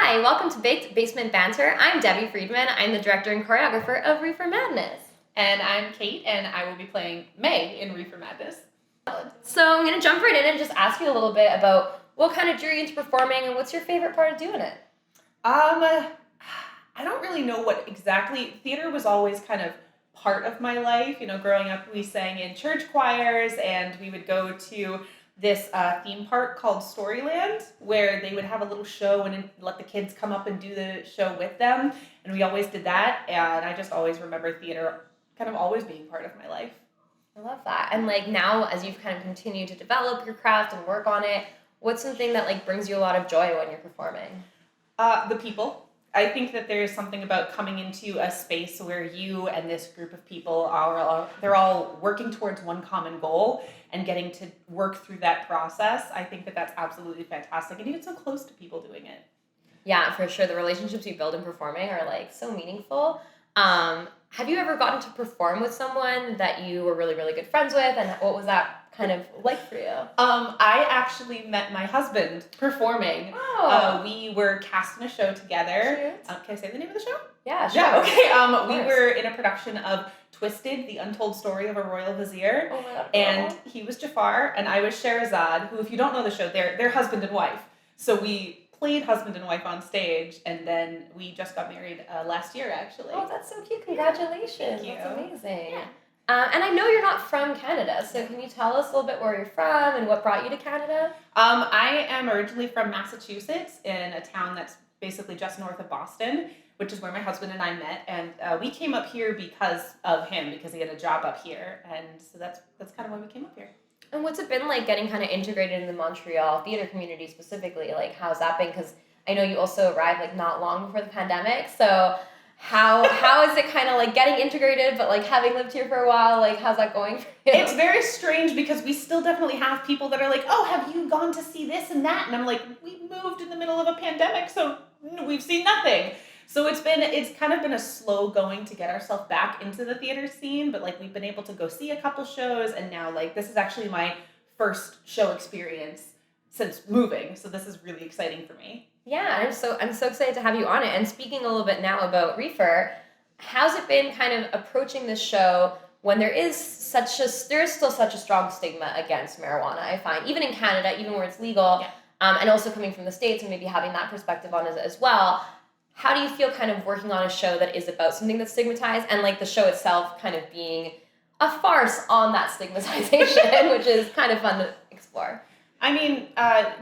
Hi, welcome to Basement Banter. I'm Debbie Friedmann. I'm the director and choreographer of REEFER Madness. And I'm Cait, and I will be playing May in REEFER Madness. So I'm going to jump right in and just ask you a little bit about what kind of drew you into performing and what's your favorite part of doing it? I don't really know what exactly. Theater was always kind of part of my life. You know, growing up, we sang in church choirs, and we would go to this theme park called Storyland, where they would have a little show and let the kids come up and do the show with them. And we always did that, and I just always remember theater kind of always being part of my life. I love that. And like now, as you've kind of continued to develop your craft and work on it, what's something that like brings you a lot of joy when you're performing? The people. I think that there's something about coming into a space where you and this group of people they're all working towards one common goal and getting to work through that process. I think that that's absolutely fantastic, and you get so close to people doing it. Yeah, for sure. The relationships you build in performing are like so meaningful. Have you ever gotten to perform with someone that you were really, really good friends with, and what was that kind of like for you? I actually met my husband performing. Oh. We were cast in a show together. Can I say the name of the show? Yeah, sure. Yeah, okay. We were in a production of Twisted, the Untold Story of a Royal Vizier. Oh my God. And he was Jafar, and I was Sherazad, who, if you don't know the show, they're husband and wife. So we played husband and wife on stage, and then we just got married last year, actually. Oh, that's so cute. Congratulations. Thank you. That's amazing. Yeah. And I know you're not from Canada, so can you tell us a little bit where you're from and what brought you to Canada? I am originally from Massachusetts, in a town that's basically just north of Boston, which is where my husband and I met, and we came up here because of him, because he had a job up here, and so that's kind of why we came up here. And what's it been like getting kind of integrated in the Montreal theater community specifically? Like, how's that been? Because I know you also arrived like not long before the pandemic, so how is it kind of like getting integrated, but like having lived here for a while, like how's that going for you? It's very strange because we still definitely have people that are like, oh, have you gone to see this and that? And I'm like, we moved in the middle of a pandemic, so we've seen nothing. So it's kind of been a slow going to get ourselves back into the theater scene, but like we've been able to go see a couple shows, and now like this is actually my first show experience since moving, so this is really exciting for me. Yeah, I'm so excited to have you on it. And speaking a little bit now about REEFER, how's it been kind of approaching this show when there is still such a strong stigma against marijuana, I find, even in Canada, even where it's legal, Yeah. And also coming from the States and maybe having that perspective on it as well. How do you feel kind of working on a show that is about something that's stigmatized, and like the show itself kind of being a farce on that stigmatization, which is kind of fun to explore? I mean,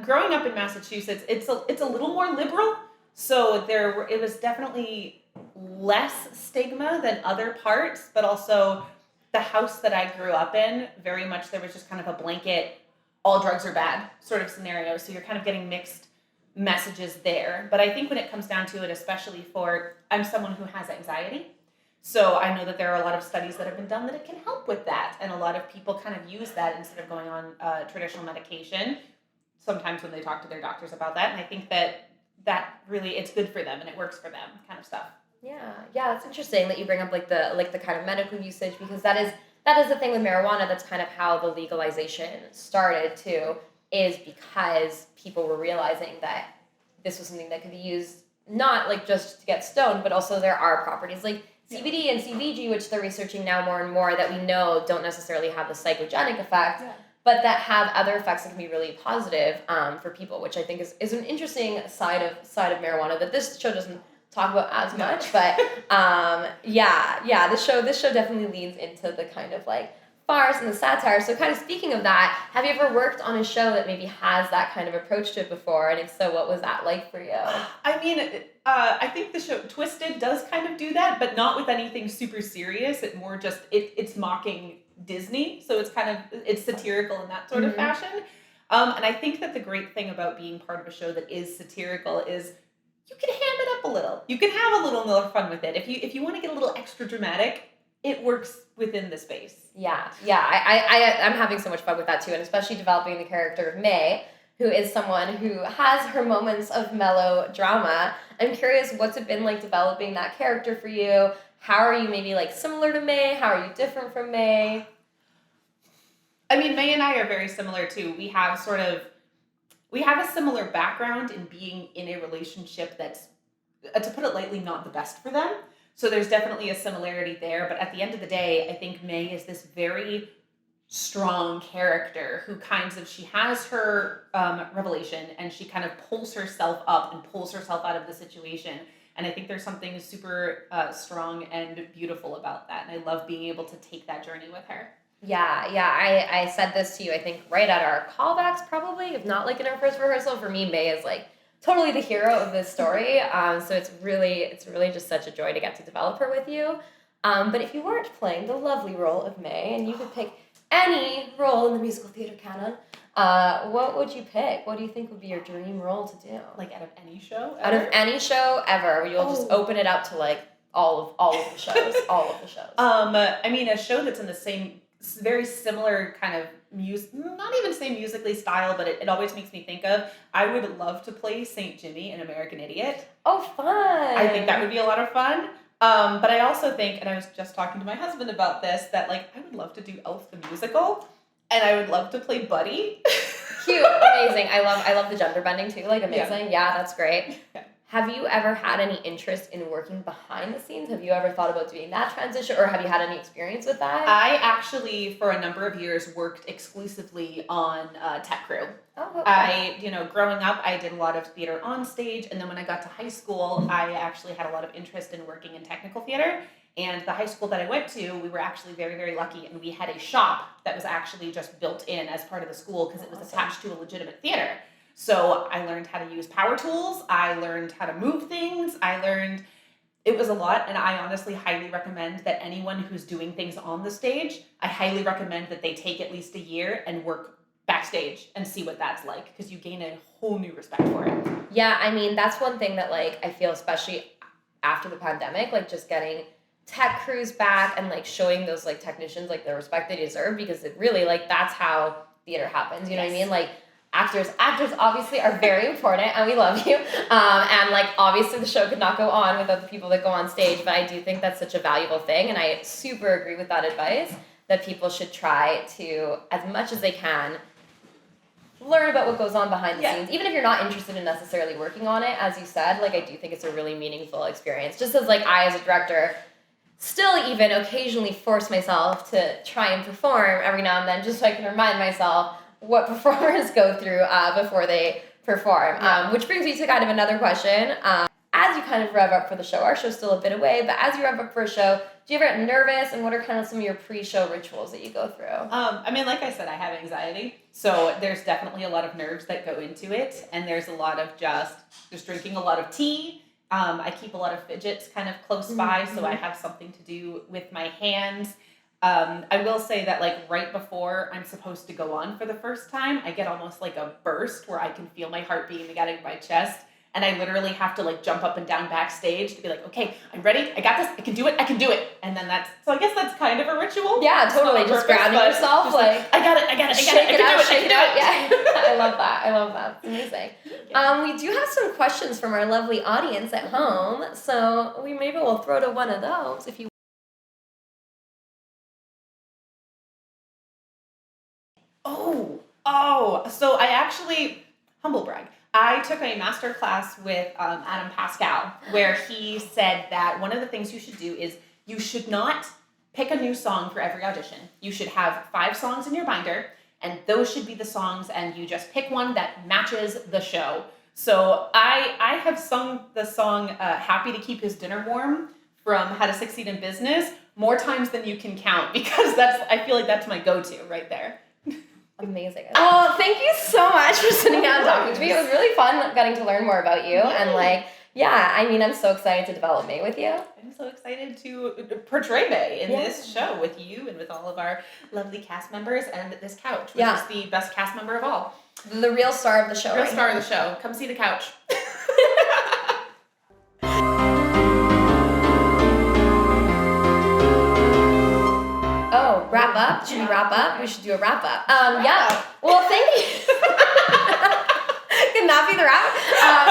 growing up in Massachusetts, it's a little more liberal, so it was definitely less stigma than other parts, but also the house that I grew up in, very much there was just kind of a blanket, all drugs are bad sort of scenario, so you're kind of getting mixed messages there. But I think when it comes down to it, especially I'm someone who has anxiety, so I know that there are a lot of studies that have been done that it can help with that, and a lot of people kind of use that instead of going on traditional medication, sometimes when they talk to their doctors about that, and I think that really, it's good for them and it works for them kind of stuff. Yeah, that's interesting that you bring up like the kind of medical usage, because that is the thing with marijuana. That's kind of how the legalization started too, is because people were realizing that this was something that could be used not like just to get stoned, but also there are properties like CBD and CBG, which they're researching now more and more, that we know don't necessarily have the psychogenic effect, but that have other effects that can be really positive for people, which I think is an interesting side of marijuana that this show doesn't talk about as much. But this show definitely leans into the kind of like farce and the satire. So kind of speaking of that, have you ever worked on a show that maybe has that kind of approach to it before? And if so, what was that like for you? I mean, I think the show Twisted does kind of do that, but not with anything super serious. It more just, it's mocking Disney. So it's satirical in that sort of fashion. And I think that the great thing about being part of a show that is satirical is you can ham it up a little. You can have a little more fun with it. If you want to get a little extra dramatic, it works within the space. Yeah. I'm having so much fun with that too, and especially developing the character of May, who is someone who has her moments of melodrama. I'm curious, what's it been like developing that character for you? How are you maybe like similar to May? How are you different from May? I mean, May and I are very similar too. We have we have a similar background in being in a relationship that's, to put it lightly, not the best for them. So there's definitely a similarity there. But at the end of the day, I think May is this very strong character who she has her revelation, and she kind of pulls herself up and pulls herself out of the situation. And I think there's something super strong and beautiful about that. And I love being able to take that journey with her. Yeah. I said this to you, I think, right at our callbacks, probably, if not like in our first rehearsal. For me, May is like totally the hero of this story. So it's really just such a joy to get to develop her with you. But if you weren't playing the lovely role of May, and you could pick any role in the musical theater canon, what would you pick? What do you think would be your dream role to do? Like out of any show ever? Out of any show ever, where you'll just open it up to like all of the shows, all of the shows. I mean, a show that's in the same, very similar kind of not even say musically style, but it always makes me think of, I would love to play St. Jimmy in American Idiot. Oh, fun. I think that would be a lot of fun. But I also think, and I was just talking to my husband about this, that like I would love to do Elf the musical, and I would love to play Buddy. Cute, amazing. I love the gender bending too. Like amazing. Yeah, that's great. Yeah. Have you ever had any interest in working behind the scenes? Have you ever thought about doing that transition, or have you had any experience with that? I actually, for a number of years, worked exclusively on tech crew. Oh, okay. Growing up, I did a lot of theater on stage, and then when I got to high school, I actually had a lot of interest in working in technical theater. And the high school that I went to, we were actually very, very lucky, and we had a shop that was actually just built in as part of the school because it was attached to a legitimate theater. So I learned how to use power tools, I learned how to move things, it was a lot, and I honestly highly recommend that anyone who's doing things on the stage, I highly recommend that they take at least a year and work backstage and see what that's like, because you gain a whole new respect for it. Yeah, I mean, that's one thing that like I feel, especially after the pandemic, like just getting tech crews back and like showing those like technicians like the respect they deserve, because it really like that's how theater happens, you know what I mean? Like actors obviously are very important, and we love you, and like obviously the show could not go on without the people that go on stage, but I do think that's such a valuable thing, and I super agree with that advice that people should try to, as much as they can, learn about what goes on behind the scenes, even if you're not interested in necessarily working on it. As you said, like I do think it's a really meaningful experience, just as like I as a director still even occasionally force myself to try and perform every now and then, just so I can remind myself what performers go through before they perform. Which brings me to kind of another question. As you kind of rev up for the show, our show's still a bit away, but as you rev up for a show, do you ever get nervous, and what are kind of some of your pre-show rituals that you go through? I mean, like I said, I have anxiety, so there's definitely a lot of nerves that go into it, and there's a lot of just drinking a lot of tea. I keep a lot of fidgets kind of close by, so I have something to do with my hands. I will say that like right before I'm supposed to go on for the first time, I get almost like a burst where I can feel my heart beating out of my chest. And I literally have to like jump up and down backstage to be like, okay, I'm ready. I got this. I can do it. And then so I guess that's kind of a ritual. Yeah, totally. Just grounding yourself. Just like, I got it. I can do it. Yeah, I love that. It's amazing. We do have some questions from our lovely audience at home. So maybe we'll throw to one of those if you. So I actually, humble brag, I took a master class with Adam Pascal, where he said that one of the things you should do is you should not pick a new song for every audition. You should have 5 songs in your binder, and those should be the songs, and you just pick one that matches the show. So I have sung the song Happy to Keep His Dinner Warm from How to Succeed in Business more times than you can count, because I feel like that's my go-to right there. Amazing. Well, thank you so much for sitting down and talking to me. It was really fun getting to learn more about you. And I'm so excited to develop May with you. I'm so excited to portray May in this show with you and with all of our lovely cast members and this couch, which is the best cast member of all. The real star of the show. Real star of the show. Come see the couch. Wrap up? Should we wrap up? We should do a wrap up. Yeah. Well, thank you. Can that be the wrap?